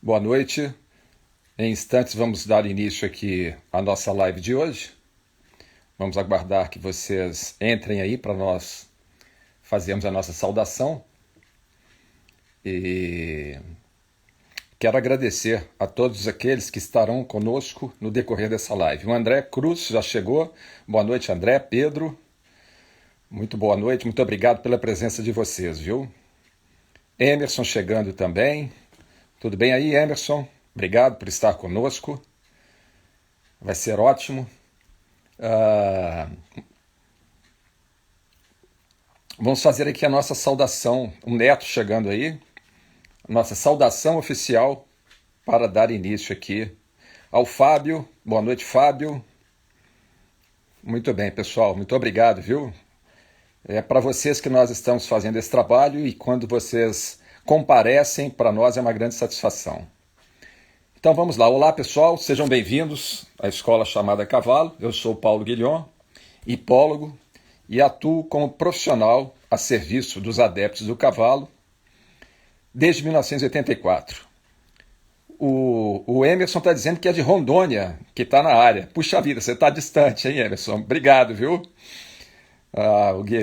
Boa noite. Em instantes vamos dar início aqui à nossa live de hoje. Vamos aguardar que vocês entrem aí para nós fazermos a nossa saudação. E quero agradecer a todos aqueles que estarão conosco no decorrer dessa live. O André Cruz já chegou. Boa noite, André, Pedro. Muito boa noite, muito obrigado pela presença de vocês, viu? Emerson chegando também. Tudo bem aí, Emerson? Obrigado por estar conosco. Vai ser ótimo. Vamos fazer aqui a nossa saudação. O Neto chegando aí. Nossa saudação oficial para dar início aqui ao Fábio. Boa noite, Fábio. Muito bem, pessoal. Muito obrigado, viu? É para vocês que nós estamos fazendo esse trabalho e quando vocês comparecem, para nós é uma grande satisfação. Então vamos lá. Olá, pessoal. Sejam bem-vindos à Escola Chamada Cavalo. Eu sou Paulo Guilhom, hipólogo, e atuo como profissional a serviço dos adeptos do cavalo desde 1984. O Emerson está dizendo que é de Rondônia, que está na área. Puxa vida, você está distante, hein, Emerson? Obrigado, viu?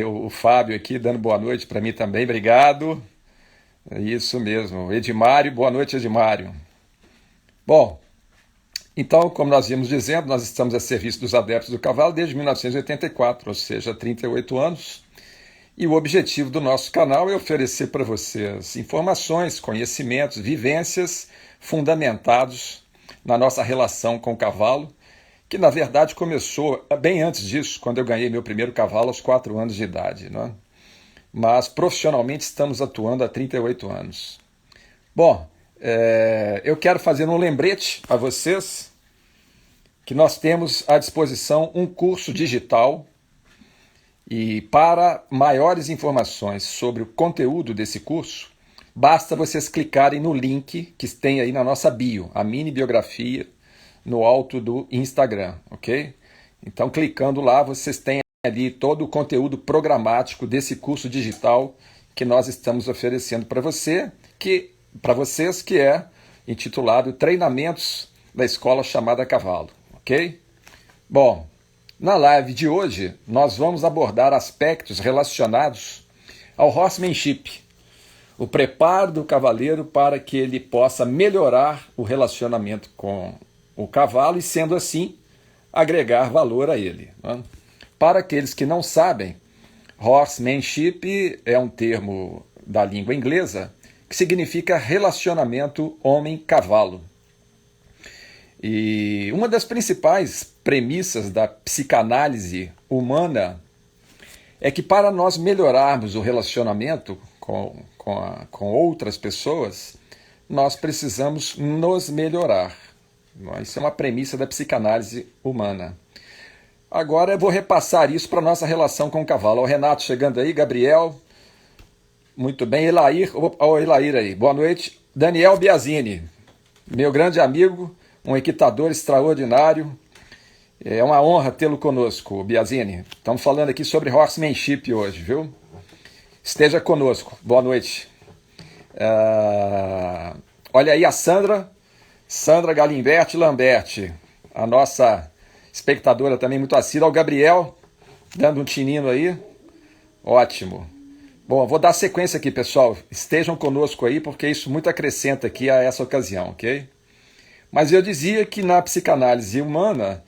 O Fábio aqui dando boa noite para mim também, obrigado. Isso mesmo. Edmário, boa noite, Edmário. Bom, então, como nós íamos dizendo, nós estamos a serviço dos adeptos do cavalo desde 1984, ou seja, 38 anos. E o objetivo do nosso canal é oferecer para vocês informações, conhecimentos, vivências fundamentados na nossa relação com o cavalo, que na verdade começou bem antes disso, quando eu ganhei meu primeiro cavalo aos 4 anos de idade, né? Mas profissionalmente estamos atuando há 38 anos. Bom, eu quero fazer um lembrete a vocês que nós temos à disposição um curso digital e para maiores informações sobre o conteúdo desse curso, basta vocês clicarem no link que tem aí na nossa bio, a mini biografia no alto do Instagram, ok? Então, clicando lá, vocês têm ali todo o conteúdo programático desse curso digital que nós estamos oferecendo para vocês, que é intitulado Treinamentos da Escola Chamada Cavalo, ok? Bom, na live de hoje nós vamos abordar aspectos relacionados ao horsemanship, o preparo do cavaleiro para que ele possa melhorar o relacionamento com o cavalo e, sendo assim, agregar valor a ele, né? Para aqueles que não sabem, horsemanship é um termo da língua inglesa que significa relacionamento homem-cavalo. E uma das principais premissas da psicanálise humana é que para nós melhorarmos o relacionamento com outras pessoas, nós precisamos nos melhorar. Isso é uma premissa da psicanálise humana. Agora eu vou repassar isso para a nossa relação com o cavalo. O Renato chegando aí, Gabriel, muito bem, Elair, o Elair aí, boa noite. Daniel Biasini, meu grande amigo, um equitador extraordinário, é uma honra tê-lo conosco, Biasini. Estamos falando aqui sobre horsemanship hoje, viu? Esteja conosco, boa noite. Olha aí a Sandra Galimberti Lamberti, a nossa espectadora também muito assídua, o Gabriel, dando um tinino aí, ótimo. Bom, vou dar sequência aqui, pessoal, estejam conosco aí, porque isso muito acrescenta aqui a essa ocasião, ok? Mas eu dizia que na psicanálise humana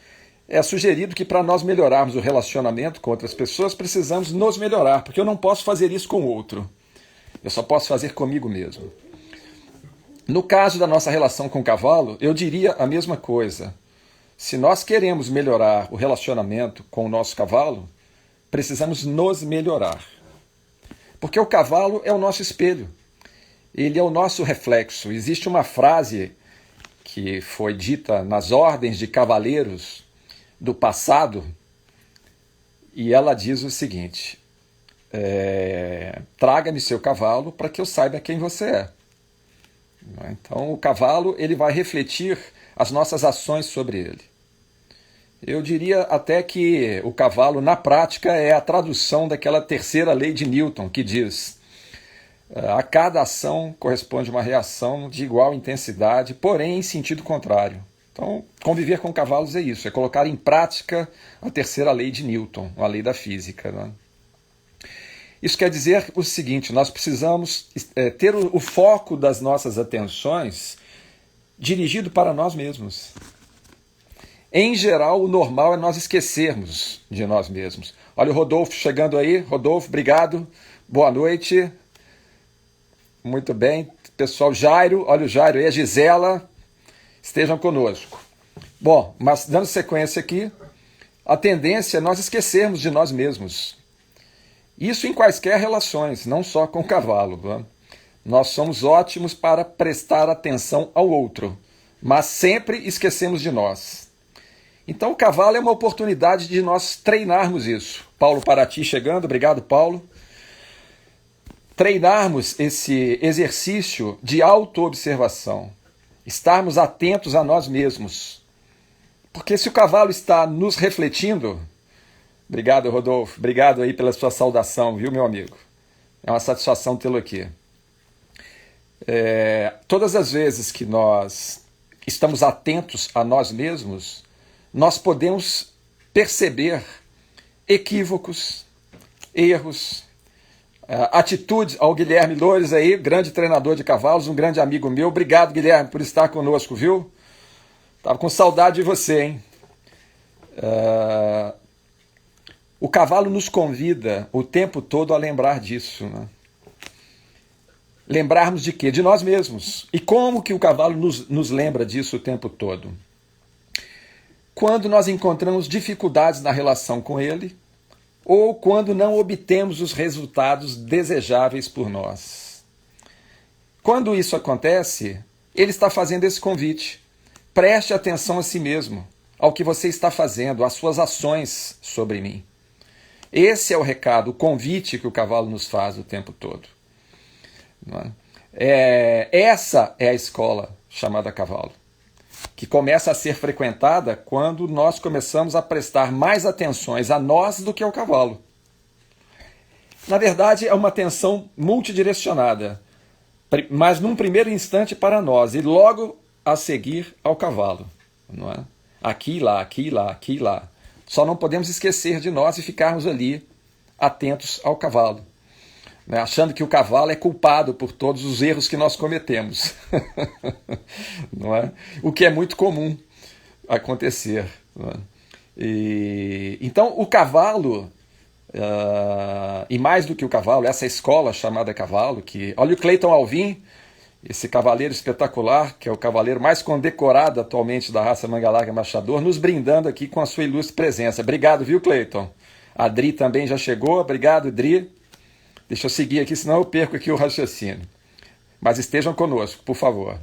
é sugerido que para nós melhorarmos o relacionamento com outras pessoas, precisamos nos melhorar, porque eu não posso fazer isso com o outro, eu só posso fazer comigo mesmo. No caso da nossa relação com o cavalo, eu diria a mesma coisa. Se nós queremos melhorar o relacionamento com o nosso cavalo, precisamos nos melhorar. Porque o cavalo é o nosso espelho. Ele é o nosso reflexo. Existe uma frase que foi dita nas ordens de cavaleiros do passado, e ela diz o seguinte: traga-me seu cavalo para que eu saiba quem você é. Então o cavalo ele vai refletir as nossas ações sobre ele. Eu diria até que o cavalo, na prática, é a tradução daquela terceira lei de Newton, que diz: A cada ação corresponde uma reação de igual intensidade, porém em sentido contrário. Então, conviver com cavalos é isso, é colocar em prática a terceira lei de Newton, a lei da física, né? Isso quer dizer o seguinte, nós precisamos ter o foco das nossas atenções dirigido para nós mesmos. Em geral, o normal é nós esquecermos de nós mesmos. Olha o Rodolfo chegando aí. Rodolfo, obrigado. Boa noite. Muito bem. Pessoal, Jairo, olha o Jairo aí, a Gisela, estejam conosco. Bom, mas dando sequência aqui, a tendência é nós esquecermos de nós mesmos. Isso em quaisquer relações, não só com o cavalo. Né? Nós somos ótimos para prestar atenção ao outro, mas sempre esquecemos de nós. Então o cavalo é uma oportunidade de nós treinarmos isso. Paulo Paraty chegando, obrigado Paulo. Treinarmos esse exercício de autoobservação, estarmos atentos a nós mesmos. Porque se o cavalo está nos refletindo, obrigado Rodolfo, obrigado aí pela sua saudação, viu meu amigo? É uma satisfação tê-lo aqui. Todas as vezes que nós estamos atentos a nós mesmos, nós podemos perceber equívocos, erros, atitudes. Ao Guilherme Loures aí, grande treinador de cavalos, um grande amigo meu. Obrigado, Guilherme, por estar conosco, viu? Tava com saudade de você, hein? O cavalo nos convida o tempo todo a lembrar disso, né? Lembrarmos de quê? De nós mesmos. E como que o cavalo nos lembra disso o tempo todo? Quando nós encontramos dificuldades na relação com ele, ou quando não obtemos os resultados desejáveis por nós. Quando isso acontece, ele está fazendo esse convite. Preste atenção a si mesmo, ao que você está fazendo, às suas ações sobre mim. Esse é o recado, o convite que o cavalo nos faz o tempo todo. Essa é a escola chamada cavalo, que começa a ser frequentada quando nós começamos a prestar mais atenções a nós do que ao cavalo. Na verdade, é uma atenção multidirecionada, mas num primeiro instante para nós e logo a seguir ao cavalo. Não é? Aqui, lá, aqui, lá, aqui, lá. Só não podemos esquecer de nós e ficarmos ali atentos ao cavalo, né? Achando que o cavalo é culpado por todos os erros que nós cometemos. Não é? O que é muito comum acontecer. Não é? Então, o cavalo, e mais do que o cavalo, essa escola chamada cavalo, que olha o Cleiton Alvim, esse cavaleiro espetacular, que é o cavaleiro mais condecorado atualmente da raça Mangalarga Machador, nos brindando aqui com a sua ilustre presença. Obrigado, viu, Cleiton? A Dri também já chegou. Obrigado, Dri. Deixa eu seguir aqui, senão eu perco aqui o raciocínio. Mas estejam conosco, por favor.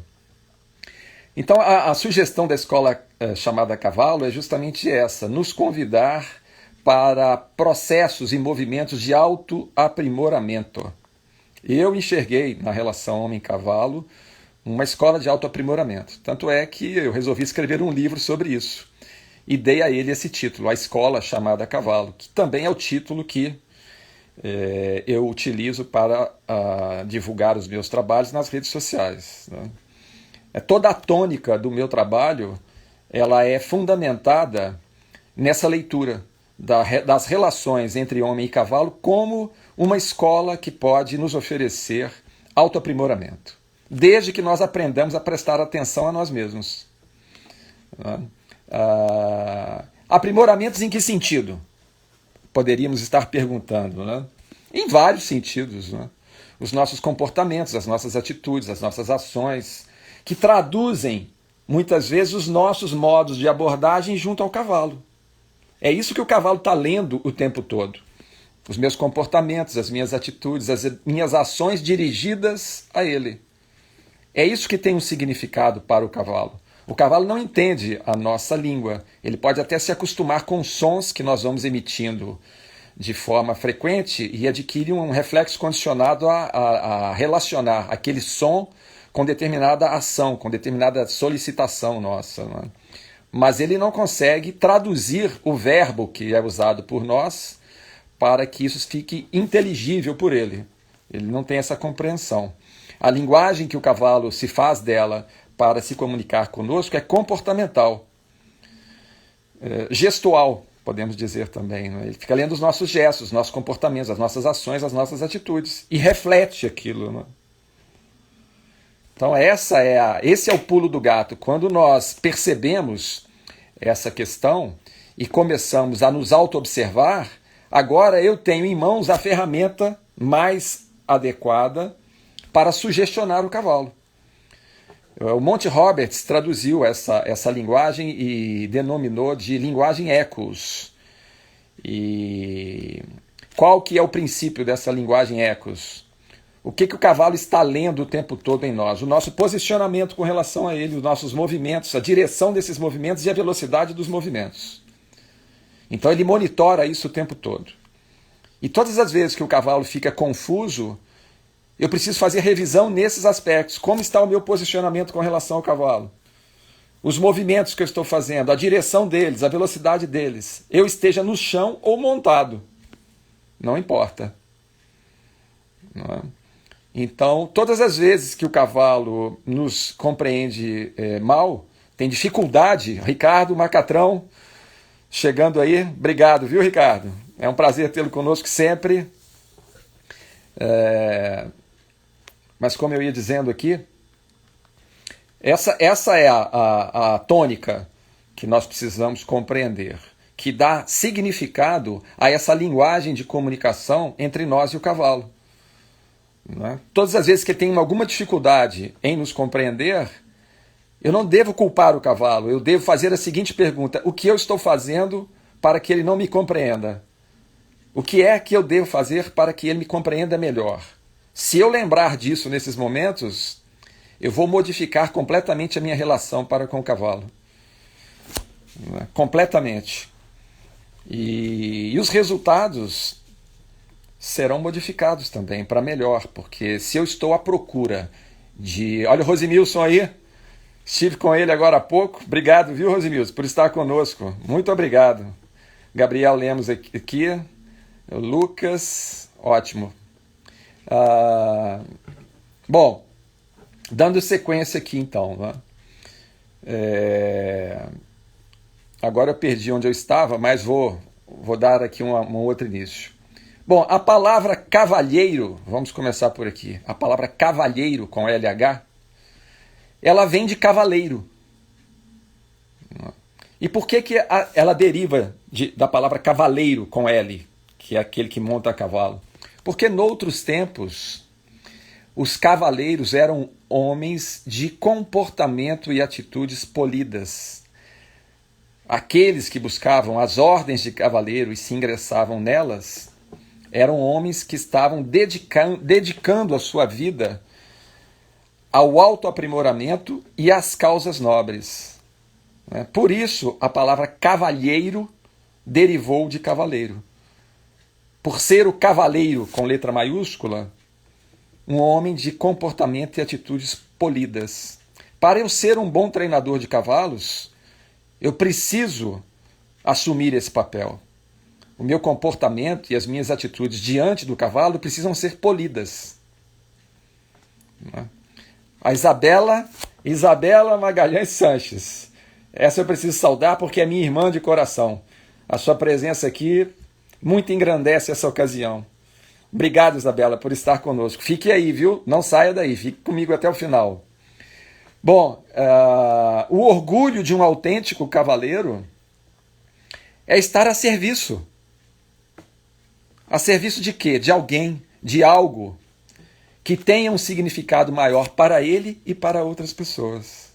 Então, a sugestão da escola chamada cavalo é justamente essa, nos convidar para processos e movimentos de autoaprimoramento. Eu enxerguei na relação homem-cavalo uma escola de autoaprimoramento. Tanto é que eu resolvi escrever um livro sobre isso. E dei a ele esse título, A Escola Chamada Cavalo, que também é o título que eu utilizo para divulgar os meus trabalhos nas redes sociais. Né? Toda a tônica do meu trabalho ela é fundamentada nessa leitura das relações entre homem e cavalo como uma escola que pode nos oferecer autoaprimoramento, desde que nós aprendamos a prestar atenção a nós mesmos. Aprimoramentos em que sentido? Poderíamos estar perguntando, né? Em vários sentidos, né? Os nossos comportamentos, as nossas atitudes, as nossas ações, que traduzem muitas vezes os nossos modos de abordagem junto ao cavalo. É isso que o cavalo está lendo o tempo todo. Os meus comportamentos, as minhas atitudes, as minhas ações dirigidas a ele. É isso que tem um significado para o cavalo. O cavalo não entende a nossa língua. Ele pode até se acostumar com os sons que nós vamos emitindo de forma frequente e adquire um reflexo condicionado a relacionar aquele som com determinada ação, com determinada solicitação nossa. Não é? Mas ele não consegue traduzir o verbo que é usado por nós para que isso fique inteligível por ele. Ele não tem essa compreensão. A linguagem que o cavalo se faz dela para se comunicar conosco é comportamental, gestual, podemos dizer também. Né? Ele fica lendo os nossos gestos, os nossos comportamentos, as nossas ações, as nossas atitudes, e reflete aquilo. Né? Então esse é o pulo do gato. Quando nós percebemos essa questão e começamos a nos auto-observar, agora eu tenho em mãos a ferramenta mais adequada para sugestionar o cavalo. O Monty Roberts traduziu essa linguagem e denominou de linguagem ecos. E qual que é o princípio dessa linguagem ecos? O que o cavalo está lendo o tempo todo em nós? O nosso posicionamento com relação a ele, os nossos movimentos, a direção desses movimentos e a velocidade dos movimentos. Então ele monitora isso o tempo todo. E todas as vezes que o cavalo fica confuso, eu preciso fazer revisão nesses aspectos. Como está o meu posicionamento com relação ao cavalo? Os movimentos que eu estou fazendo, a direção deles, a velocidade deles. Eu esteja no chão ou montado. Não importa. Não é? Então, todas as vezes que o cavalo nos compreende mal, tem dificuldade, Ricardo Macatrão, chegando aí, obrigado, viu, Ricardo? É um prazer tê-lo conosco sempre. Mas como eu ia dizendo aqui, essa é a tônica que nós precisamos compreender, que dá significado a essa linguagem de comunicação entre nós e o cavalo. Né? Todas as vezes que ele tem alguma dificuldade em nos compreender, eu não devo culpar o cavalo, eu devo fazer a seguinte pergunta: o que eu estou fazendo para que ele não me compreenda? O que é que eu devo fazer para que ele me compreenda melhor? Se eu lembrar disso nesses momentos, eu vou modificar completamente a minha relação para com o cavalo. Completamente. E os resultados serão modificados também para melhor, porque se eu estou à procura de... Olha o Rosimilson aí, estive com ele agora há pouco. Obrigado, viu, Rosimilson, por estar conosco. Muito obrigado. Gabriel Lemos aqui, Lucas, ótimo. Bom, dando sequência aqui então, né? Agora eu perdi onde eu estava, mas vou dar aqui um outro início. Bom, a palavra cavalheiro, vamos começar por aqui. A palavra cavalheiro com LH, ela vem de cavaleiro. E por que ela deriva da palavra cavaleiro com L, que é aquele que monta a cavalo? Porque noutros tempos, os cavaleiros eram homens de comportamento e atitudes polidas. Aqueles que buscavam as ordens de cavaleiro e se ingressavam nelas, eram homens que estavam dedicando a sua vida ao autoaprimoramento e às causas nobres. Por isso, a palavra cavalheiro derivou de cavaleiro. Por ser o cavaleiro com letra maiúscula, um homem de comportamento e atitudes polidas. Para eu ser um bom treinador de cavalos, eu preciso assumir esse papel. O meu comportamento e as minhas atitudes diante do cavalo precisam ser polidas. A Isabela Magalhães Sanches. Essa eu preciso saudar porque é minha irmã de coração. A sua presença aqui muito engrandece essa ocasião. Obrigado, Isabela, por estar conosco. Fique aí, viu? Não saia daí, fique comigo até o final. Bom, o orgulho de um autêntico cavaleiro é estar a serviço. A serviço de quê? De alguém, de algo que tenha um significado maior para ele e para outras pessoas.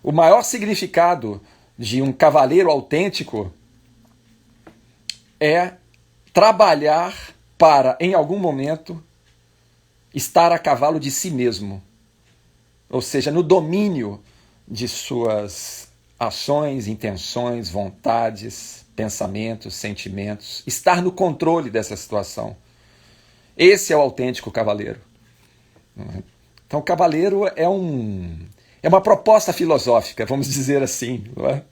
O maior significado de um cavaleiro autêntico é trabalhar para, em algum momento, estar a cavalo de si mesmo. Ou seja, no domínio de suas ações, intenções, vontades, pensamentos, sentimentos. Estar no controle dessa situação. Esse é o autêntico cavaleiro. Então, o cavaleiro é uma proposta filosófica, vamos dizer assim. Não é?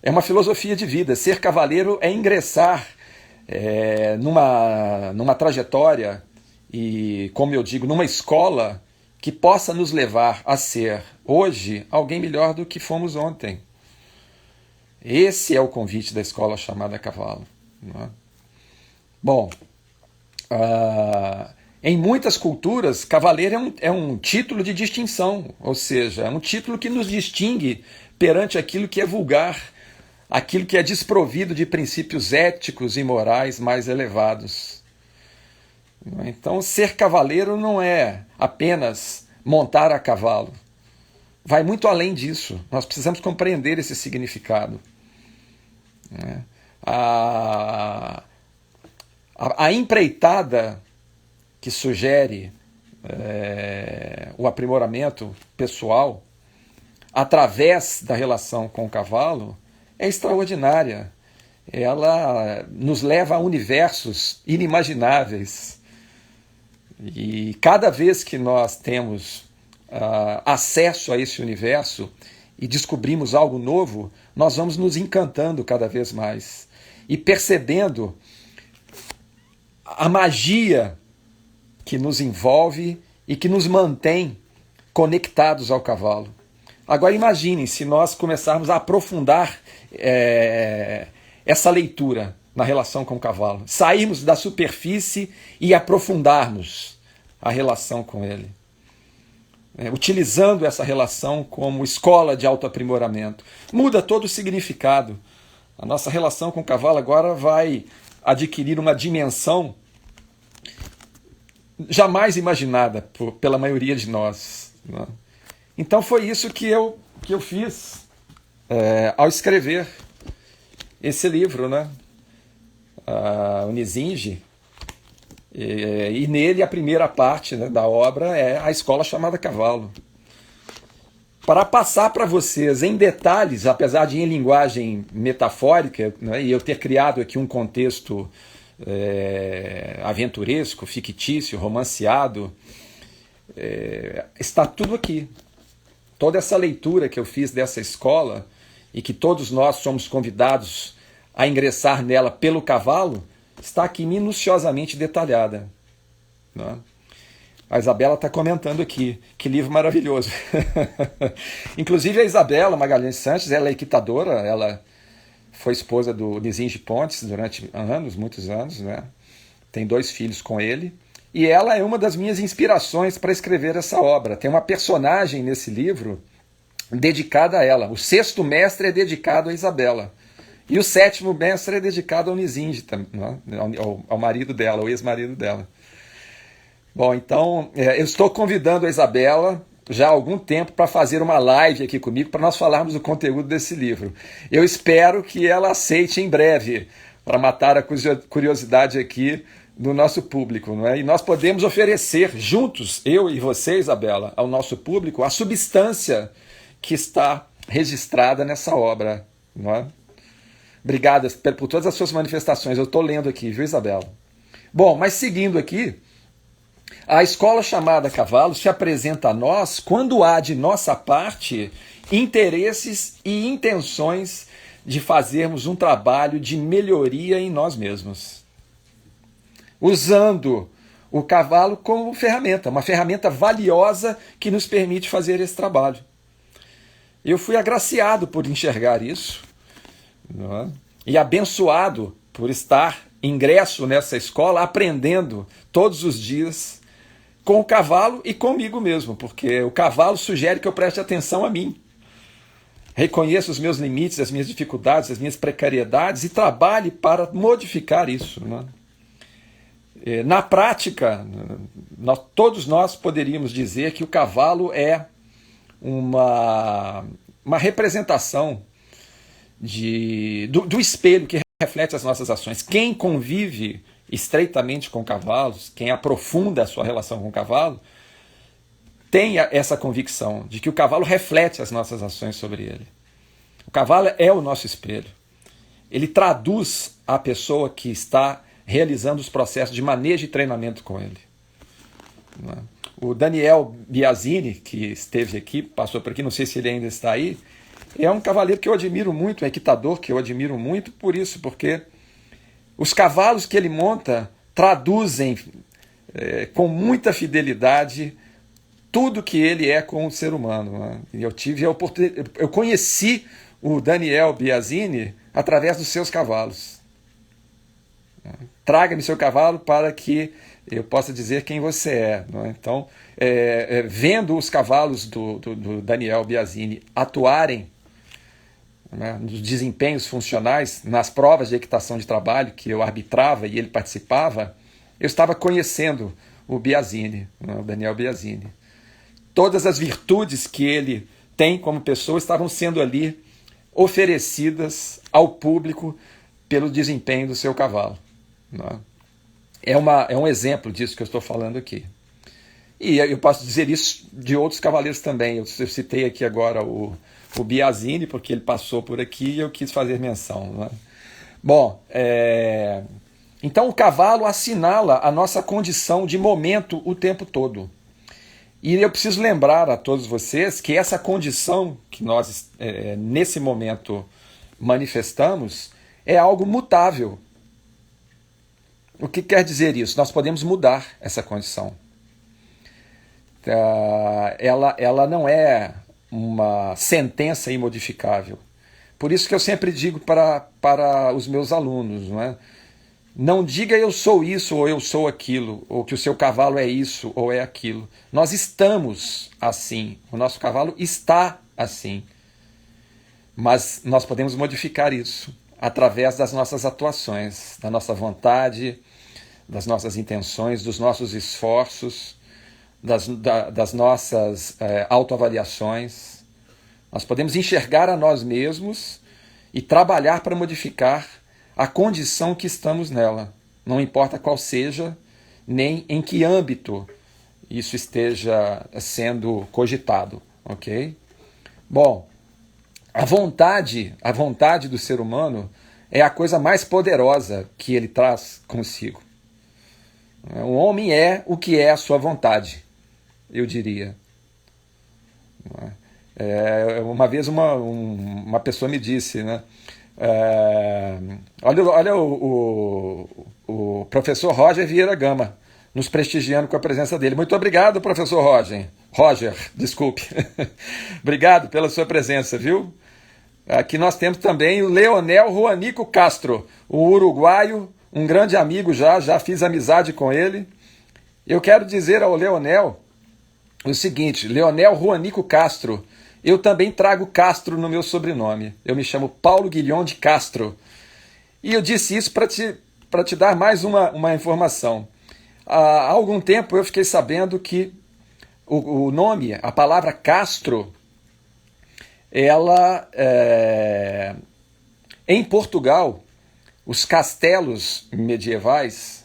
É uma filosofia de vida. Ser cavaleiro é ingressar numa trajetória e, como eu digo, numa escola que possa nos levar a ser, hoje, alguém melhor do que fomos ontem. Esse é o convite da escola chamada Cavalo. Não é? Bom, em muitas culturas, cavaleiro é um título de distinção, ou seja, é um título que nos distingue perante aquilo que é vulgar, aquilo que é desprovido de princípios éticos e morais mais elevados. Então, ser cavaleiro não é apenas montar a cavalo. Vai muito além disso. Nós precisamos compreender esse significado. A empreitada que sugere o aprimoramento pessoal através da relação com o cavalo é extraordinária. Ela nos leva a universos inimagináveis. E cada vez que nós temos acesso a esse universo e descobrimos algo novo, nós vamos nos encantando cada vez mais e percebendo a magia que nos envolve e que nos mantém conectados ao cavalo. Agora imaginem se nós começarmos a aprofundar essa leitura na relação com o cavalo, sairmos da superfície e aprofundarmos a relação com ele, utilizando essa relação como escola de autoaprimoramento. Muda todo o significado. A nossa relação com o cavalo agora vai adquirir uma dimensão jamais imaginada pela maioria de nós. Né? Então foi isso que eu fiz ao escrever esse livro, né? O Nizinge, e nele a primeira parte, né, da obra é a escola chamada Cavalo. Para passar para vocês em detalhes, apesar de em linguagem metafórica, né, e eu ter criado aqui um contexto aventuresco, fictício, romanceado, está tudo aqui. Toda essa leitura que eu fiz dessa escola e que todos nós somos convidados a ingressar nela pelo cavalo, está aqui minuciosamente detalhada. Né? A Isabela está comentando aqui, que livro maravilhoso. Inclusive a Isabela Magalhães Sanches, ela é equitadora, ela foi esposa do Nizinge Pontes durante anos, muitos anos, né? Tem 2 filhos com ele, e ela é uma das minhas inspirações para escrever essa obra. Tem uma personagem nesse livro dedicada a ela. O 6º mestre é dedicado a Isabela. E o 7º mestre é dedicado ao Nizinge, ao marido dela, ao ex-marido dela. Bom, então, eu estou convidando a Isabela já há algum tempo para fazer uma live aqui comigo para nós falarmos do conteúdo desse livro. Eu espero que ela aceite em breve, para matar a curiosidade aqui do nosso público. Não é? E nós podemos oferecer juntos, eu e você, Isabela, ao nosso público, a substância que está registrada nessa obra. Não é? Obrigado por todas as suas manifestações. Eu estou lendo aqui, viu, Isabela? Bom, mas seguindo aqui, a escola chamada Cavalo se apresenta a nós quando há de nossa parte interesses e intenções de fazermos um trabalho de melhoria em nós mesmos. Usando o cavalo como ferramenta, uma ferramenta valiosa que nos permite fazer esse trabalho. Eu fui agraciado por enxergar isso, não é? E abençoado por estar ingresso nessa escola, aprendendo todos os dias com o cavalo e comigo mesmo, porque o cavalo sugere que eu preste atenção a mim. Reconheça os meus limites, as minhas dificuldades, as minhas precariedades e trabalhe para modificar isso. Né? Na prática, todos nós poderíamos dizer que o cavalo é uma representação do espelho que reflete as nossas ações. Quem convive estreitamente com cavalos, quem aprofunda a sua relação com o cavalo, tem essa convicção de que o cavalo reflete as nossas ações sobre ele. O cavalo é o nosso espelho. Ele traduz a pessoa que está realizando os processos de manejo e treinamento com ele. O Daniel Biasini, que esteve aqui, passou por aqui, não sei se ele ainda está aí, é um cavaleiro que eu admiro muito, um equitador que eu admiro muito por isso, porque Os cavalos que ele monta traduzem com muita fidelidade tudo que ele é com o ser humano, né? E eu tive a oportunidade, eu conheci o Daniel Biasini através dos seus cavalos. Traga-me seu cavalo para que eu possa dizer quem você é, não é? Então, vendo os cavalos do Daniel Biasini atuarem, né, nos desempenhos funcionais, nas provas de equitação de trabalho que eu arbitrava e ele participava, eu estava conhecendo o Biasini, né, o Daniel Biasini. Todas as virtudes que ele tem como pessoa estavam sendo ali oferecidas ao público pelo desempenho do seu cavalo, né? É um exemplo disso que eu estou falando aqui. E eu posso dizer isso de outros cavaleiros também. Eu citei aqui agora o Biasini, porque ele passou por aqui e eu quis fazer menção, né? Bom, então o cavalo assinala a nossa condição de momento o tempo todo. E eu preciso lembrar a todos vocês que essa condição que nós, nesse momento, manifestamos é algo mutável. O que quer dizer isso? Nós podemos mudar essa condição. Ela não é uma sentença imodificável. Por isso que eu sempre digo para os meus alunos, não é? Não diga eu sou isso ou eu sou aquilo, ou que o seu cavalo é isso ou é aquilo. Nós estamos assim, o nosso cavalo está assim. Mas nós podemos modificar isso através das nossas atuações, da nossa vontade, das nossas intenções, dos nossos esforços, das nossas autoavaliações. Nós podemos enxergar a nós mesmos e trabalhar para modificar a condição que estamos nela, não importa qual seja, nem em que âmbito isso esteja sendo cogitado, ok? Bom, a vontade do ser humano é a coisa mais poderosa que ele traz consigo. O homem é o que é a sua vontade, eu diria. Uma vez uma pessoa me disse, né? Olha o professor Roger Vieira Gama nos prestigiando com a presença dele. Muito obrigado, professor Roger, desculpe. Obrigado pela sua presença, viu? Aqui nós temos também o Leonel Juanico Castro, o uruguaio, um grande amigo já fiz amizade com ele. Eu quero dizer ao Leonel o seguinte: Leonel Juanico Castro, eu também trago Castro no meu sobrenome. Eu me chamo Paulo Guilhom de Castro. E eu disse isso para te dar mais uma informação. Há algum tempo eu fiquei sabendo que o nome, a palavra Castro, ela, em Portugal, os castelos medievais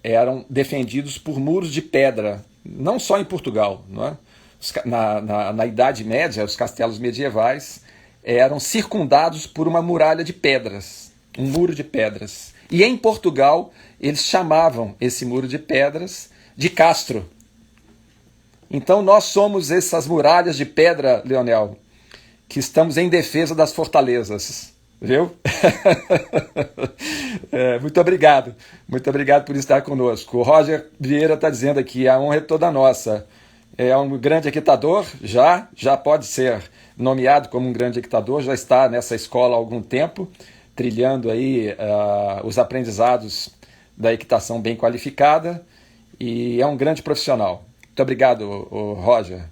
eram defendidos por muros de pedra. Não só em Portugal, não é? Na Idade Média, os castelos medievais eram circundados por uma muralha de pedras, um muro de pedras. E em Portugal, eles chamavam esse muro de pedras de castro. Então nós somos essas muralhas de pedra, Leonel, que estamos em defesa das fortalezas. Viu? Muito obrigado por estar conosco. O Roger Vieira está dizendo aqui: a honra é toda nossa. É um grande equitador, já pode ser nomeado como um grande equitador, já está nessa escola há algum tempo, trilhando aí os aprendizados da equitação bem qualificada, e é um grande profissional. Muito obrigado, Roger.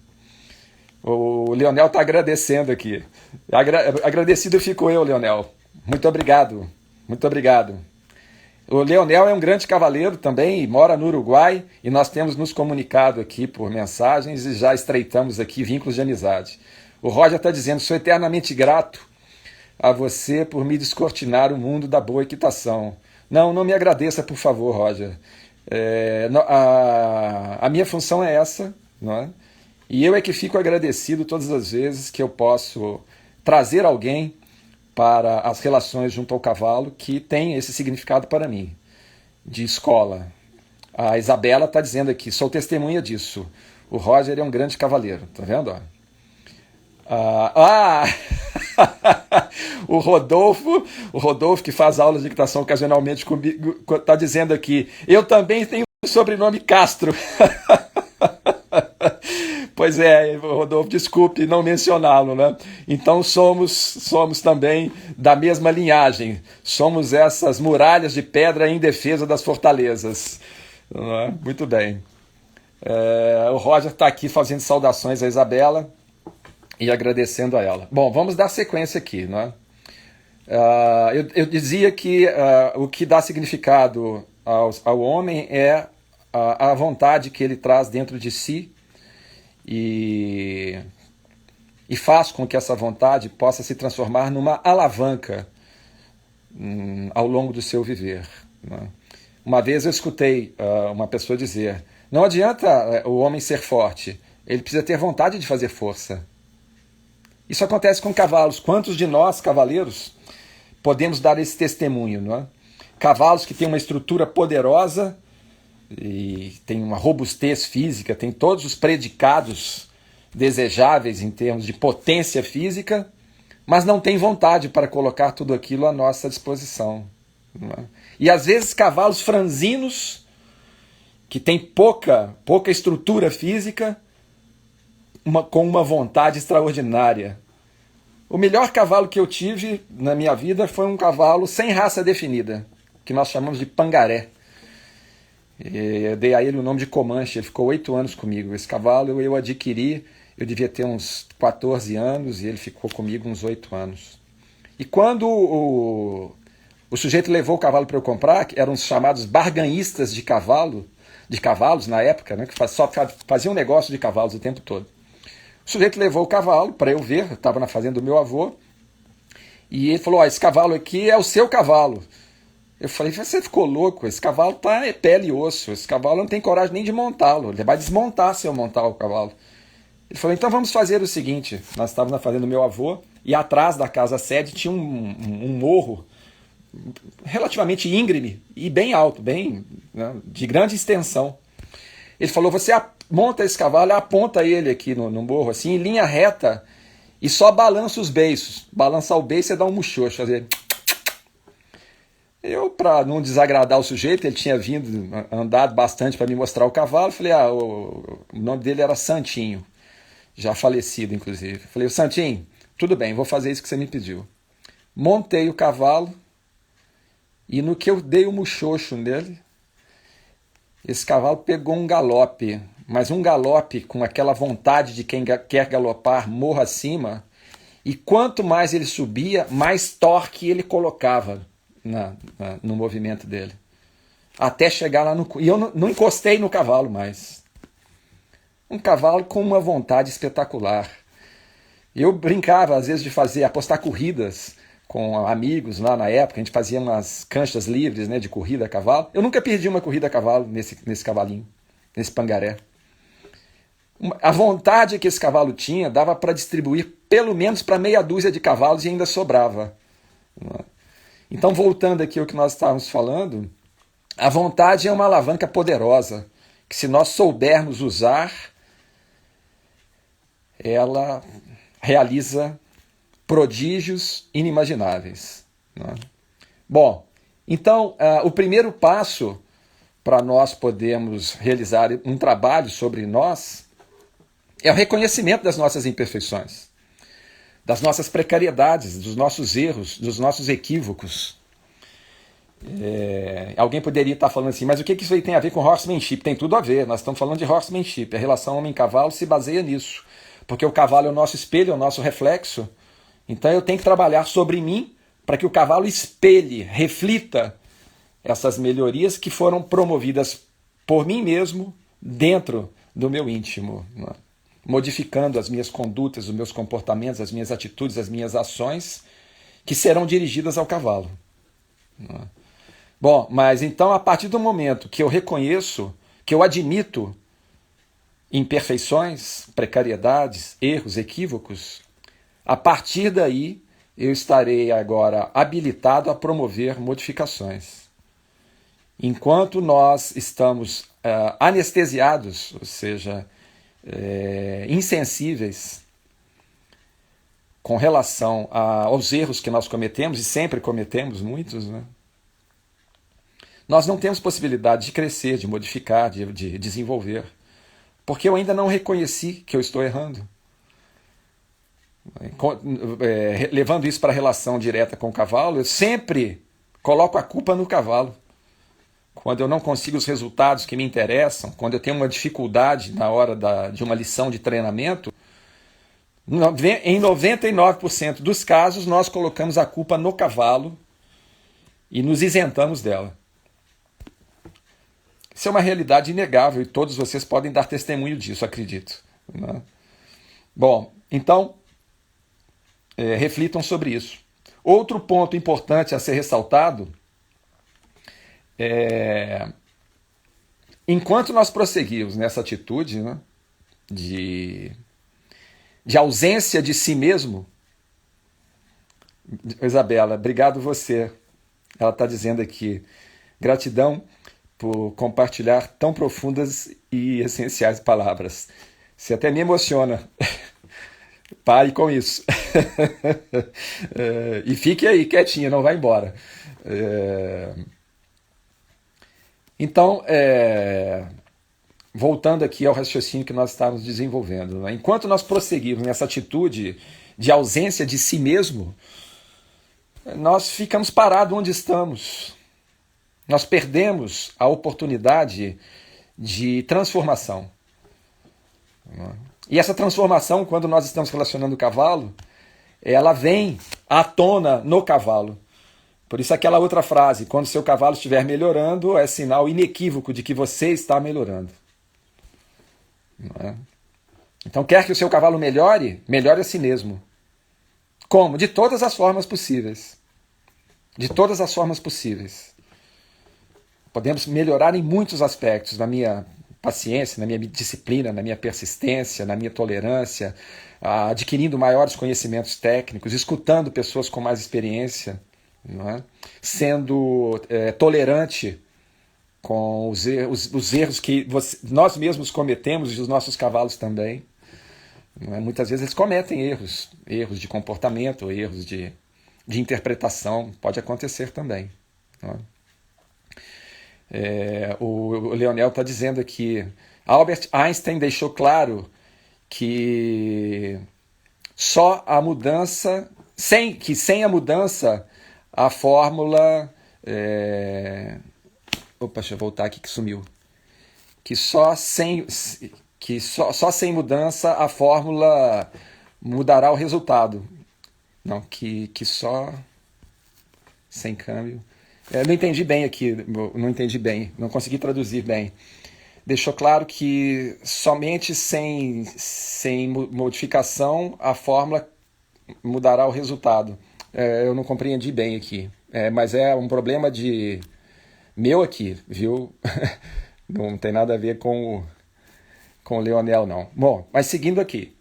O Leonel está agradecendo aqui. Agradecido fico eu, Leonel. Muito obrigado. Muito obrigado. O Leonel é um grande cavaleiro também, mora no Uruguai, e nós temos nos comunicado aqui por mensagens e já estreitamos aqui vínculos de amizade. O Roger está dizendo: sou eternamente grato a você por me descortinar o mundo da boa equitação. Não me agradeça, por favor, Roger. A minha função é essa, não é? E eu é que fico agradecido todas as vezes que eu posso trazer alguém para as relações junto ao cavalo que tem esse significado para mim, de escola. A Isabela está dizendo aqui: sou testemunha disso. O Roger é um grande cavaleiro, tá vendo? O Rodolfo, que faz aulas de equitação ocasionalmente comigo, está dizendo aqui, eu também tenho o sobrenome Castro. Pois é, Rodolfo, desculpe não mencioná-lo, né? Então somos também da mesma linhagem. Somos essas muralhas de pedra em defesa das fortalezas. Não é? Muito bem. O Roger está aqui fazendo saudações a Isabela e agradecendo a ela. Bom, vamos dar sequência aqui, não é? Eu dizia que o que dá significado ao homem é a vontade que ele traz dentro de si e faz com que essa vontade possa se transformar numa alavanca ao longo do seu viver. Né? Uma vez eu escutei uma pessoa dizer, não adianta o homem ser forte, ele precisa ter vontade de fazer força. Isso acontece com cavalos. Quantos de nós, cavaleiros, podemos dar esse testemunho? Não é? Cavalos que têm uma estrutura poderosa e tem uma robustez física, tem todos os predicados desejáveis em termos de potência física, mas não tem vontade para colocar tudo aquilo à nossa disposição. Não é? E às vezes cavalos franzinos, que têm pouca estrutura física, com uma vontade extraordinária. O melhor cavalo que eu tive na minha vida foi um cavalo sem raça definida, que nós chamamos de pangaré. Eu dei a ele o nome de Comanche, ele ficou 8 anos comigo. Esse cavalo eu adquiri, eu devia ter uns 14 anos e ele ficou comigo uns 8 anos. E quando o sujeito levou o cavalo para eu comprar, que eram os chamados barganhistas de cavalos na época, né, que só faziam negócio de cavalos o tempo todo. O sujeito levou o cavalo para eu ver, eu estava na fazenda do meu avô, e ele falou, esse cavalo aqui é o seu cavalo. Eu falei, você ficou louco, esse cavalo é pele e osso, esse cavalo não tem coragem nem de montá-lo, ele vai desmontar se eu montar o cavalo. Ele falou, então vamos fazer o seguinte, nós estávamos na fazenda do meu avô, e atrás da casa sede tinha um morro relativamente íngreme e bem alto, bem, né, de grande extensão. Ele falou, você monta esse cavalo, aponta ele aqui no morro, assim, em linha reta, e só balança os beiços. Balançar o beiço é dar um muxoxo, fazer... Eu, para não desagradar o sujeito, ele tinha andado bastante para me mostrar o cavalo, falei, o nome dele era Santinho, já falecido, inclusive. Falei, Santinho, tudo bem, vou fazer isso que você me pediu. Montei o cavalo, e no que eu dei o muxoxo nele, esse cavalo pegou um galope, mas um galope com aquela vontade de quem quer galopar morro acima, e quanto mais ele subia, mais torque ele colocava no movimento dele. Até chegar lá no... E eu não encostei no cavalo mais. Um cavalo com uma vontade espetacular. Eu brincava, às vezes, de apostar corridas com amigos lá na época, a gente fazia umas canchas livres, né, de corrida a cavalo. Eu nunca perdi uma corrida a cavalo nesse cavalinho, nesse pangaré. A vontade que esse cavalo tinha dava para distribuir pelo menos para meia dúzia de cavalos e ainda sobrava. Então, voltando aqui ao que nós estávamos falando, a vontade é uma alavanca poderosa, que se nós soubermos usar, ela realiza prodígios inimagináveis. Né? Bom, então, o primeiro passo para nós podermos realizar um trabalho sobre nós é o reconhecimento das nossas imperfeições, das nossas precariedades, dos nossos erros, dos nossos equívocos. Alguém poderia estar falando assim, mas o que isso aí tem a ver com horsemanship? Tem tudo a ver, nós estamos falando de horsemanship. A relação homem-cavalo se baseia nisso, porque o cavalo é o nosso espelho, é o nosso reflexo. Então eu tenho que trabalhar sobre mim para que o cavalo espelhe, reflita essas melhorias que foram promovidas por mim mesmo dentro do meu íntimo, né? Modificando as minhas condutas, os meus comportamentos, as minhas atitudes, as minhas ações, que serão dirigidas ao cavalo. Né? Bom, mas então a partir do momento que eu reconheço, que eu admito imperfeições, precariedades, erros, equívocos, a partir daí eu estarei agora habilitado a promover modificações. Enquanto nós estamos anestesiados, ou seja, insensíveis com relação aos erros que nós cometemos, e sempre cometemos muitos, né? Nós não temos possibilidade de crescer, de modificar, de desenvolver, porque eu ainda não reconheci que eu estou errando. Levando isso para a relação direta com o cavalo, eu sempre coloco a culpa no cavalo. Quando eu não consigo os resultados que me interessam, quando eu tenho uma dificuldade na hora de uma lição de treinamento, em 99% dos casos nós colocamos a culpa no cavalo e nos isentamos dela. Isso é uma realidade inegável e todos vocês podem dar testemunho disso, acredito, né? Bom, então, reflitam sobre isso. Outro ponto importante a ser ressaltado é, enquanto nós prosseguimos nessa atitude, né, de ausência de si mesmo, Isabela, obrigado você. Ela está dizendo aqui, gratidão por compartilhar tão profundas e essenciais palavras. Você até me emociona. Pare com isso. E fique aí quietinha, não vai embora. Então, voltando aqui ao raciocínio que nós estávamos desenvolvendo, né? Enquanto nós prosseguirmos nessa atitude de ausência de si mesmo, nós ficamos parados onde estamos. Nós perdemos a oportunidade de transformação. E essa transformação, quando nós estamos relacionando o cavalo, ela vem à tona no cavalo. Por isso aquela outra frase, quando seu cavalo estiver melhorando, é sinal inequívoco de que você está melhorando. Não é? Então, quer que o seu cavalo melhore? Melhore a si mesmo. Como? De todas as formas possíveis. De todas as formas possíveis. Podemos melhorar em muitos aspectos, na minha paciência, na minha disciplina, na minha persistência, na minha tolerância, adquirindo maiores conhecimentos técnicos, escutando pessoas com mais experiência, não é? Sendo tolerante com os erros que nós mesmos cometemos e os nossos cavalos também. Não é? Muitas vezes eles cometem erros de comportamento, erros de interpretação, pode acontecer também. Não é? O Leonel está dizendo aqui, Albert Einstein deixou claro que só a mudança, sem a mudança, a fórmula... Opa, deixa eu voltar aqui que sumiu. Que só sem mudança a fórmula mudará o resultado. Não, que só sem câmbio... não entendi bem aqui, não entendi bem, não consegui traduzir bem. Deixou claro que somente sem modificação a fórmula mudará o resultado. Eu não compreendi bem aqui, mas é um problema meu aqui, viu? Não tem nada a ver com o Leonel, não. Bom, mas seguindo aqui.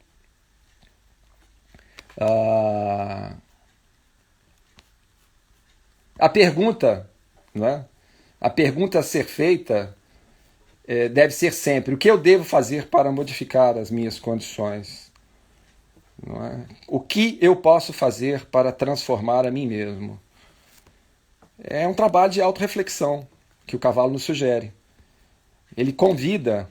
A pergunta, não é? A pergunta a ser feita deve ser sempre: o que eu devo fazer para modificar as minhas condições? Não é? O que eu posso fazer para transformar a mim mesmo? É um trabalho de autorreflexão que o cavalo nos sugere. Ele convida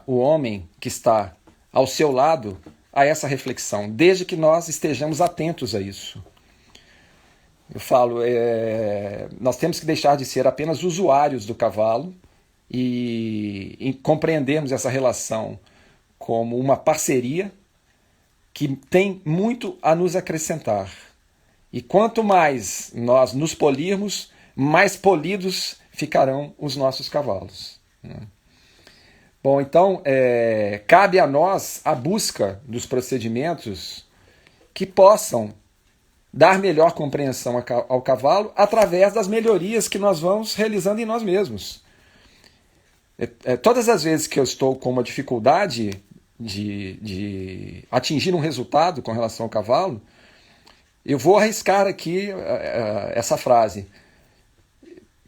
o homem que está ao seu lado a essa reflexão, desde que nós estejamos atentos a isso. Eu falo, nós temos que deixar de ser apenas usuários do cavalo e compreendermos essa relação como uma parceria que tem muito a nos acrescentar. E quanto mais nós nos polirmos, mais polidos ficarão os nossos cavalos. Bom, então, cabe a nós a busca dos procedimentos que possam dar melhor compreensão ao cavalo através das melhorias que nós vamos realizando em nós mesmos. Todas as vezes que eu estou com uma dificuldade de atingir um resultado com relação ao cavalo, eu vou arriscar aqui essa frase: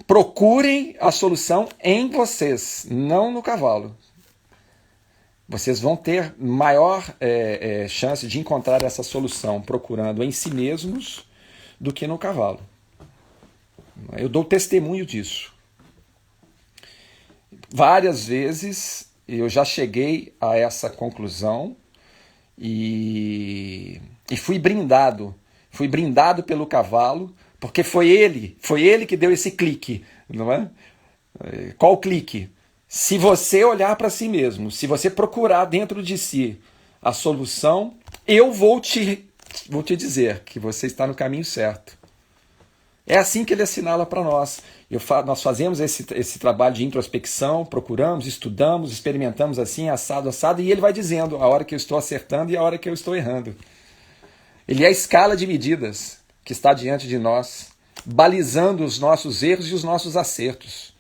procurem a solução em vocês, não no cavalo. vocês vão ter maior chance de encontrar essa solução procurando em si mesmos do que no cavalo. Eu dou testemunho disso. Várias vezes eu já cheguei a essa conclusão e fui brindado. Fui brindado pelo cavalo, porque foi ele que deu esse clique, não é? Qual clique? Se você olhar para si mesmo, se você procurar dentro de si a solução, eu vou te dizer que você está no caminho certo. É assim que ele assinala para nós. Nós fazemos esse trabalho de introspecção, procuramos, estudamos, experimentamos assim, assado, e ele vai dizendo a hora que eu estou acertando e a hora que eu estou errando. Ele é a escala de medidas que está diante de nós, balizando os nossos erros e os nossos acertos.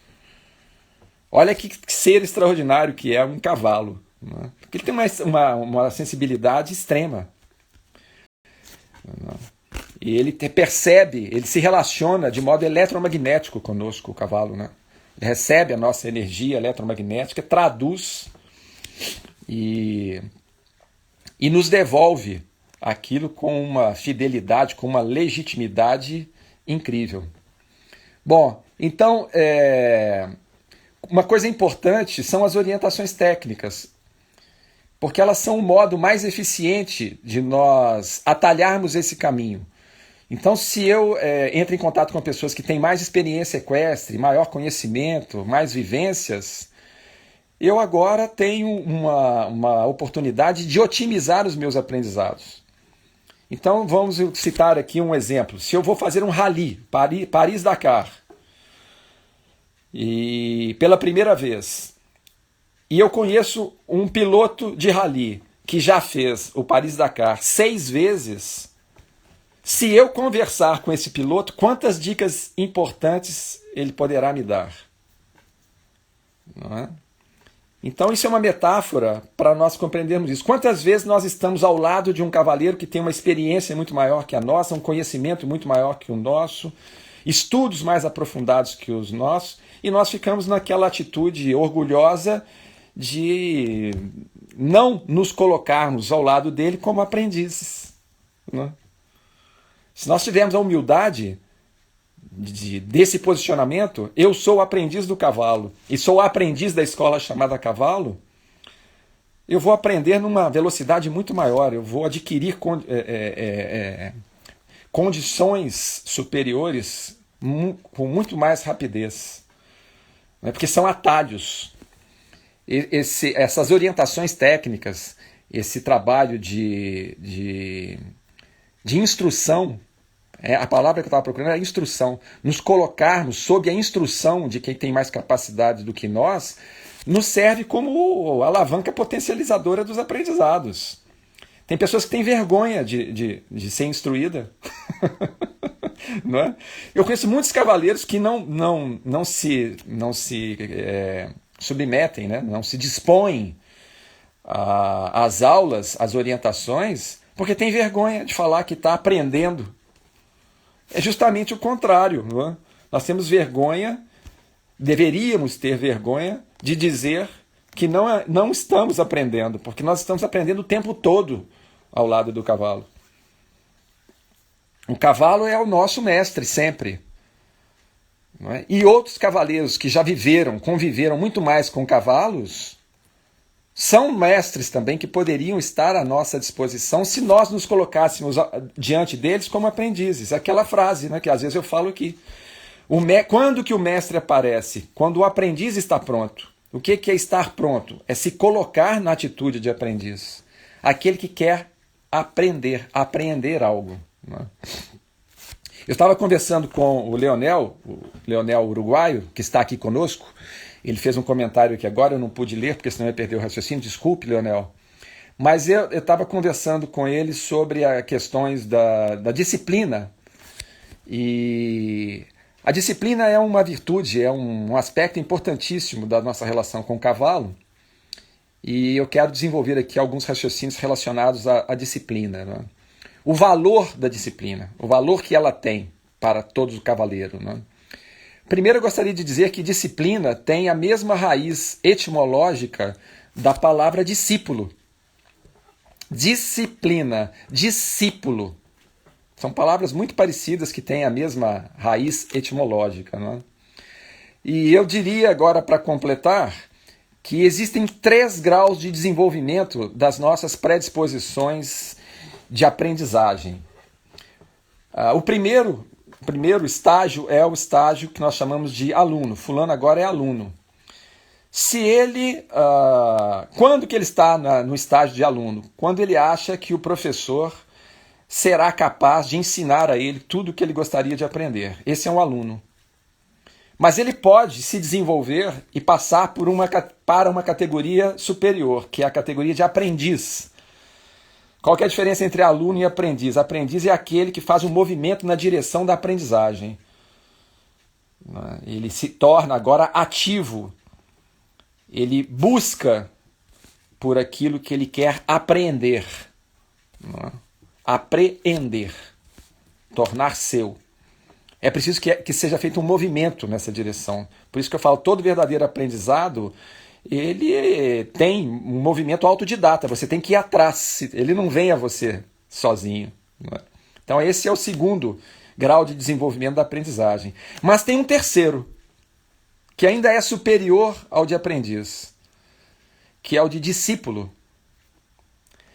Olha que ser extraordinário que é um cavalo, não é? Porque ele tem uma sensibilidade extrema. E ele percebe, ele se relaciona de modo eletromagnético conosco, o cavalo, né? Ele recebe a nossa energia eletromagnética, traduz e nos devolve aquilo com uma fidelidade, com uma legitimidade incrível. Bom, então, uma coisa importante são as orientações técnicas, porque elas são o modo mais eficiente de nós atalharmos esse caminho. Então, se eu entro em contato com pessoas que têm mais experiência equestre, maior conhecimento, mais vivências, eu agora tenho uma oportunidade de otimizar os meus aprendizados. Então, vamos citar aqui um exemplo. Se eu vou fazer um rally, Paris-Dakar, e pela primeira vez, e eu conheço um piloto de rally que já fez o Paris-Dakar 6 vezes, se eu conversar com esse piloto, quantas dicas importantes ele poderá me dar? Não é? Então isso é uma metáfora para nós compreendermos isso. Quantas vezes nós estamos ao lado de um cavaleiro que tem uma experiência muito maior que a nossa, um conhecimento muito maior que o nosso, estudos mais aprofundados que os nossos, e nós ficamos naquela atitude orgulhosa de não nos colocarmos ao lado dele como aprendizes. Não é? Se nós tivermos a humildade desse posicionamento, eu sou o aprendiz do cavalo e sou o aprendiz da escola chamada cavalo, eu vou aprender numa velocidade muito maior, eu vou adquirir condições superiores com muito mais rapidez, porque são atalhos. Essas orientações técnicas, esse trabalho de instrução, a palavra que eu estava procurando era instrução. Nos colocarmos sob a instrução de quem tem mais capacidade do que nós, nos serve como alavanca potencializadora dos aprendizados. Tem pessoas que têm vergonha de ser instruída. Não é? Eu conheço muitos cavaleiros que não se submetem, né? Não se dispõem às aulas, às orientações, porque tem vergonha de falar que está aprendendo. É justamente o contrário. Não é? Nós temos vergonha, deveríamos ter vergonha de dizer que não estamos aprendendo, porque nós estamos aprendendo o tempo todo ao lado do cavalo. O cavalo é o nosso mestre sempre. Não é? E outros cavaleiros que já conviveram muito mais com cavalos, são mestres também que poderiam estar à nossa disposição se nós nos colocássemos diante deles como aprendizes. Aquela frase, né, que às vezes eu falo aqui. Quando que o mestre aparece? Quando o aprendiz está pronto. O que é estar pronto? É se colocar na atitude de aprendiz. Aquele que quer apreender algo. Não é? Eu estava conversando com o Leonel uruguaio, que está aqui conosco. Ele fez um comentário que agora eu não pude ler, porque senão eu ia perder o raciocínio. Desculpe, Leonel. Mas eu estava conversando com ele sobre as questões da disciplina. E a disciplina é uma virtude, é um aspecto importantíssimo da nossa relação com o cavalo. E eu quero desenvolver aqui alguns raciocínios relacionados à disciplina. Né? O valor da disciplina, o valor que ela tem para todo o cavaleiro. Né? Primeiro eu gostaria de dizer que disciplina tem a mesma raiz etimológica da palavra discípulo. Disciplina, discípulo. São palavras muito parecidas que têm a mesma raiz etimológica, não é? E eu diria agora, para completar, que existem 3 graus de desenvolvimento das nossas predisposições de aprendizagem. O primeiro estágio é o estágio que nós chamamos de aluno. Fulano agora é aluno. Se ele, quando que ele está no estágio de aluno? Quando ele acha que o professor será capaz de ensinar a ele tudo o que ele gostaria de aprender. Esse é um aluno. Mas ele pode se desenvolver e passar para uma categoria superior, que é a categoria de aprendiz. Qual que é a diferença entre aluno e aprendiz? Aprendiz é aquele que faz um movimento na direção da aprendizagem. Ele se torna agora ativo. Ele busca por aquilo que ele quer apreender. Apreender. Tornar seu. É preciso que seja feito um movimento nessa direção. Por isso que eu falo, todo verdadeiro aprendizado, ele tem um movimento autodidata. Você tem que ir atrás. Ele não vem a você sozinho. Não é? Então esse é o segundo grau de desenvolvimento da aprendizagem. Mas tem um terceiro, que ainda é superior ao de aprendiz, que é o de discípulo.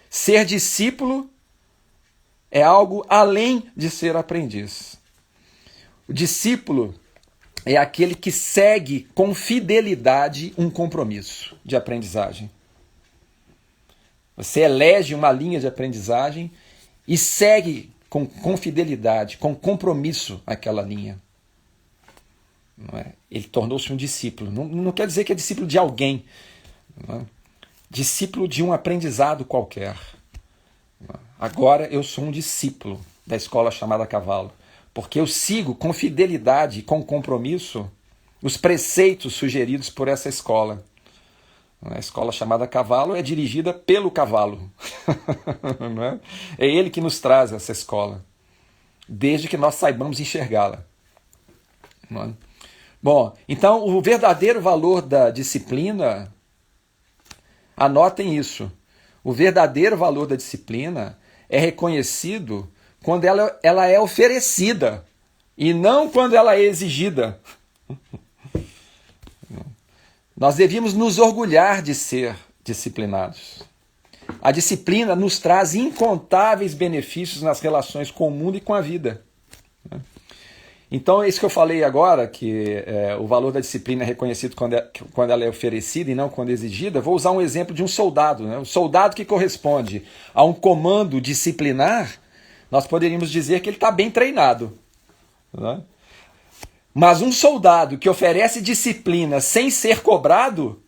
Ser discípulo é algo além de ser aprendiz. O discípulo é aquele que segue com fidelidade um compromisso de aprendizagem. Você elege uma linha de aprendizagem e segue com fidelidade, com compromisso aquela linha. Não é? Ele tornou-se um discípulo. Não quer dizer que é discípulo de alguém. Não é? Discípulo de um aprendizado qualquer. Não é? Agora eu sou um discípulo da escola chamada Cavalo. Porque eu sigo com fidelidade e com compromisso os preceitos sugeridos por essa escola. A escola chamada Cavalo é dirigida pelo cavalo. Não é? É ele que nos traz essa escola, desde que nós saibamos enxergá-la. Não é? Bom, então o verdadeiro valor da disciplina, anotem isso, o verdadeiro valor da disciplina é reconhecido quando ela é oferecida e não quando ela é exigida. Nós devíamos nos orgulhar de ser disciplinados. A disciplina nos traz incontáveis benefícios nas relações com o mundo e com a vida. Então, isso que eu falei agora, que o valor da disciplina é reconhecido quando ela é oferecida e não quando exigida, vou usar um exemplo de um soldado. Né? O soldado que corresponde a um comando disciplinar, nós poderíamos dizer que ele está bem treinado. Né? Mas um soldado que oferece disciplina sem ser cobrado,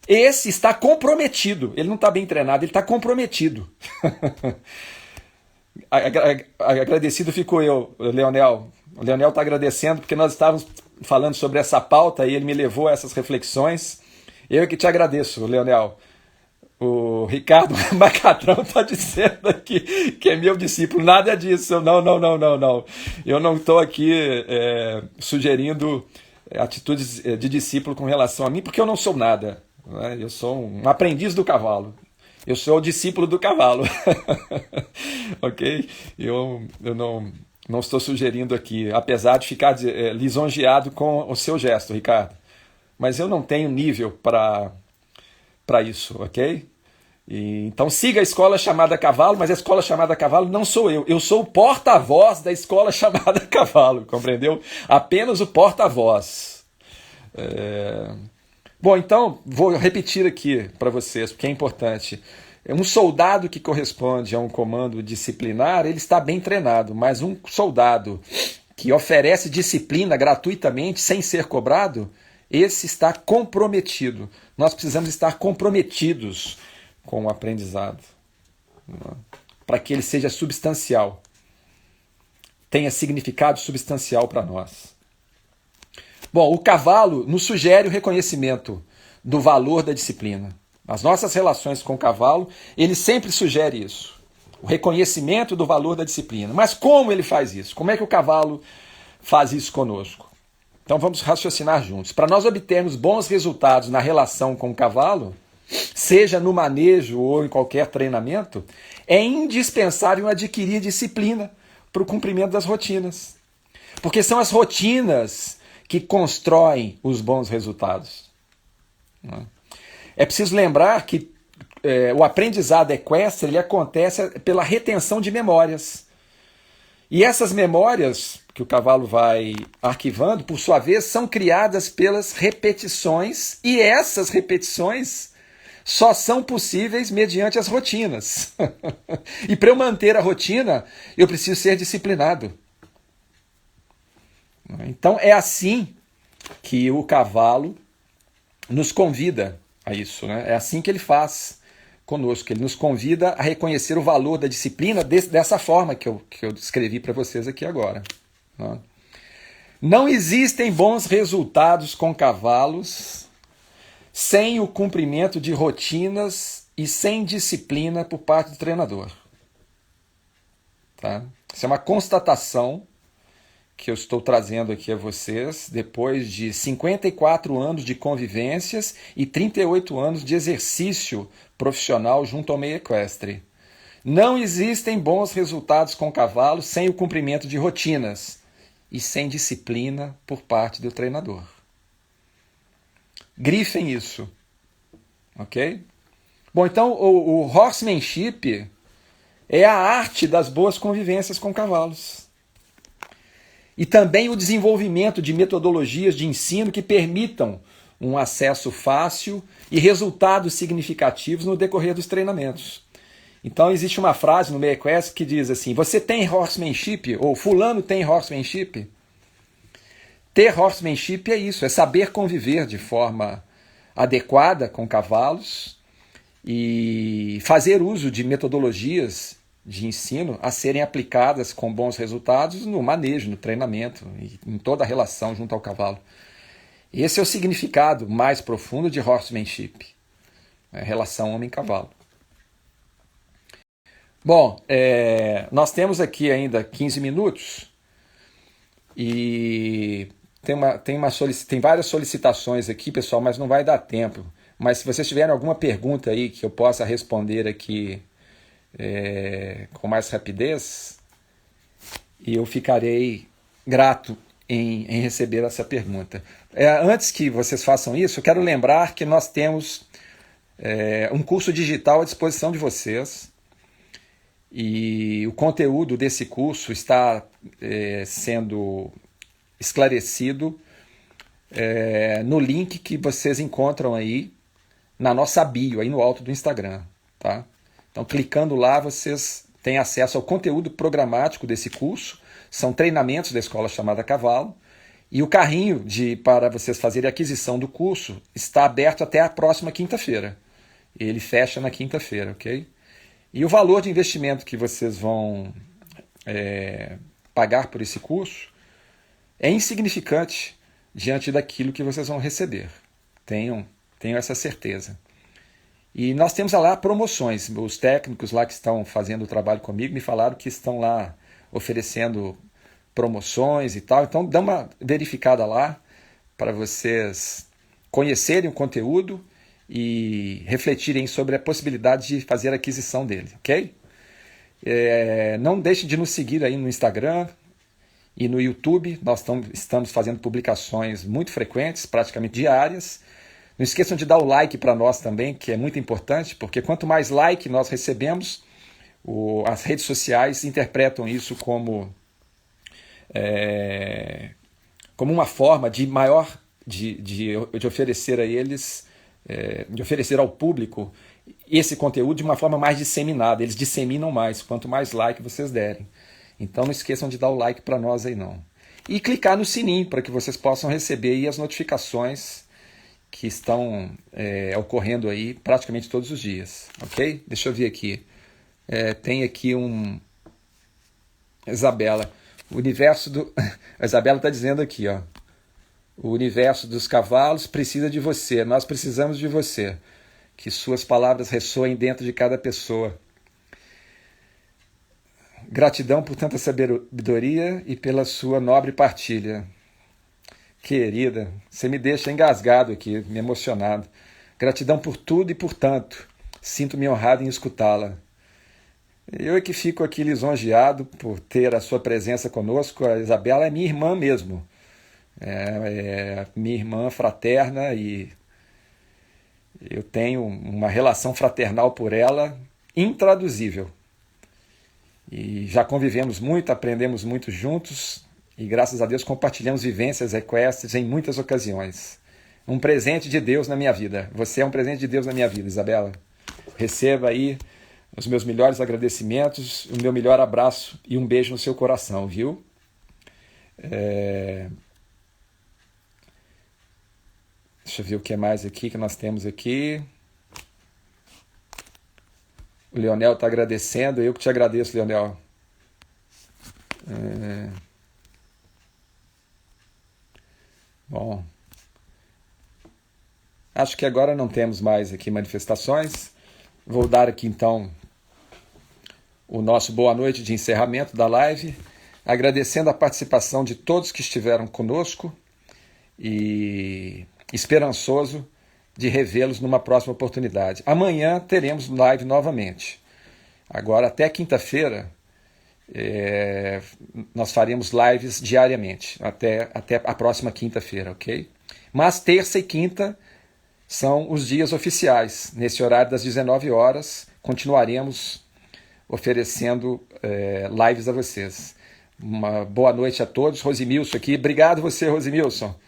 esse está comprometido. Ele não está bem treinado, ele está comprometido. Agradecido fico eu, Leonel. O Leonel está agradecendo porque nós estávamos falando sobre essa pauta e ele me levou a essas reflexões. Eu que te agradeço, Leonel. O Ricardo Macatrão está dizendo aqui que é meu discípulo. Nada disso. Não. Eu não estou aqui sugerindo atitudes de discípulo com relação a mim, porque eu não sou nada. Né? Eu sou um aprendiz do cavalo. Eu sou o discípulo do cavalo. Ok? Eu não estou sugerindo aqui, apesar de ficar lisonjeado com o seu gesto, Ricardo. Mas eu não tenho nível para isso, ok? Então siga a escola chamada Cavalo, mas a escola chamada Cavalo não sou eu. Eu sou o porta-voz da escola chamada Cavalo, compreendeu? Apenas o porta-voz. Bom, então vou repetir aqui para vocês, porque é importante. Um soldado que corresponde a um comando disciplinar, ele está bem treinado, mas um soldado que oferece disciplina gratuitamente, sem ser cobrado, esse está comprometido. Nós precisamos estar comprometidos com o aprendizado, para que ele seja substancial, tenha significado substancial para nós. Bom, o cavalo nos sugere o reconhecimento do valor da disciplina. As nossas relações com o cavalo, ele sempre sugere isso, o reconhecimento do valor da disciplina. Mas como ele faz isso? Como é que o cavalo faz isso conosco? Então vamos raciocinar juntos. Para nós obtermos bons resultados na relação com o cavalo, seja no manejo ou em qualquer treinamento, é indispensável adquirir disciplina para o cumprimento das rotinas. Porque são as rotinas que constroem os bons resultados. É preciso lembrar que o aprendizado equestre ele acontece pela retenção de memórias. E essas memórias que o cavalo vai arquivando, por sua vez, são criadas pelas repetições, e essas repetições só são possíveis mediante as rotinas. E para eu manter a rotina, eu preciso ser disciplinado. Então é assim que o cavalo nos convida a isso, né? É assim que ele faz conosco, ele nos convida a reconhecer o valor da disciplina dessa forma que eu descrevi para vocês aqui agora. Né? Não existem bons resultados com cavalos sem o cumprimento de rotinas e sem disciplina por parte do treinador. Tá? Isso é uma constatação que eu estou trazendo aqui a vocês depois de 54 anos de convivências e 38 anos de exercício profissional junto ao meio equestre. Não existem bons resultados com cavalos sem o cumprimento de rotinas e sem disciplina por parte do treinador. Grifem isso, ok? Bom, então o horsemanship é a arte das boas convivências com cavalos. E também o desenvolvimento de metodologias de ensino que permitam um acesso fácil e resultados significativos no decorrer dos treinamentos. Então existe uma frase no meio equestre que diz assim: você tem horsemanship? Ou fulano tem horsemanship? Ter horsemanship é isso, é saber conviver de forma adequada com cavalos e fazer uso de metodologias de ensino a serem aplicadas com bons resultados no manejo, no treinamento e em toda a relação junto ao cavalo. Esse é o significado mais profundo de horsemanship, a relação homem-cavalo. Bom, nós temos aqui ainda 15 minutos e tem várias solicitações aqui, pessoal, mas não vai dar tempo. Mas se vocês tiverem alguma pergunta aí que eu possa responder aqui com mais rapidez, e eu ficarei grato em receber essa pergunta. Antes que vocês façam isso, eu quero lembrar que nós temos um curso digital à disposição de vocês, e o conteúdo desse curso está sendo esclarecido no link que vocês encontram aí na nossa bio, aí no alto do Instagram, tá? Então, clicando lá, vocês têm acesso ao conteúdo programático desse curso. São treinamentos da Escola Chamada Cavalo. E o carrinho para vocês fazerem a aquisição do curso está aberto até a próxima quinta-feira. Ele fecha na quinta-feira, ok? E o valor de investimento que vocês vão pagar por esse curso é insignificante diante daquilo que vocês vão receber. Tenham essa certeza. E nós temos lá promoções. Os técnicos lá que estão fazendo o trabalho comigo me falaram que estão lá oferecendo promoções e tal. Então dá uma verificada lá para vocês conhecerem o conteúdo e refletirem sobre a possibilidade de fazer a aquisição dele, ok? Não deixem de nos seguir aí no Instagram e no YouTube. Nós estamos fazendo publicações muito frequentes, praticamente diárias. Não esqueçam de dar o like para nós também, que é muito importante, porque quanto mais like nós recebemos, as redes sociais interpretam isso como uma forma de oferecer a eles, de oferecer ao público esse conteúdo de uma forma mais disseminada. Eles disseminam mais, quanto mais like vocês derem. Então não esqueçam de dar o like para nós aí não. E clicar no sininho para que vocês possam receber aí as notificações que estão ocorrendo aí praticamente todos os dias, ok? Deixa eu ver aqui. Tem aqui Isabela. A Isabela está dizendo aqui, ó. O universo dos cavalos precisa de você. Nós precisamos de você. Que suas palavras ressoem dentro de cada pessoa. Gratidão por tanta sabedoria e pela sua nobre partilha. Querida, você me deixa engasgado aqui, me emocionado. Gratidão por tudo e por tanto. Sinto-me honrado em escutá-la. Eu é que fico aqui lisonjeado por ter a sua presença conosco. A Isabela é minha irmã mesmo. É minha irmã fraterna e eu tenho uma relação fraternal por ela intraduzível. E já convivemos muito, aprendemos muito juntos e graças a Deus compartilhamos vivências equestres em muitas ocasiões. Um presente de Deus na minha vida. Você é um presente de Deus na minha vida, Isabela. Receba aí os meus melhores agradecimentos, o meu melhor abraço e um beijo no seu coração, viu? Deixa eu ver o que mais aqui que nós temos aqui. O Leonel está agradecendo, eu que te agradeço, Leonel. Bom, acho que agora não temos mais aqui manifestações. Vou dar aqui então o nosso boa noite de encerramento da live, agradecendo a participação de todos que estiveram conosco e esperançoso de revê-los numa próxima oportunidade. Amanhã teremos live novamente. Agora, até quinta-feira, nós faremos lives diariamente, até a próxima quinta-feira, ok? Mas terça e quinta são os dias oficiais. Nesse horário das 19 horas, continuaremos oferecendo lives a vocês. Uma boa noite a todos. Rosimilson aqui. Obrigado você, Rosimilson.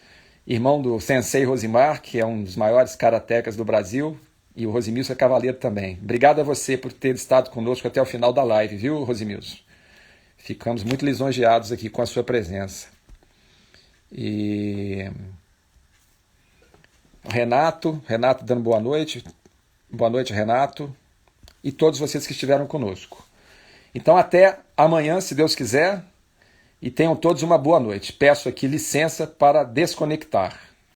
Irmão do Sensei Rosimar, que é um dos maiores karatecas do Brasil. E o Rosimilson é cavaleiro também. Obrigado a você por ter estado conosco até o final da live, viu, Rosimilson? Ficamos muito lisonjeados aqui com a sua presença. E Renato dando boa noite. Boa noite, Renato. E todos vocês que estiveram conosco. Então até amanhã, se Deus quiser. E tenham todos uma boa noite. Peço aqui licença para desconectar.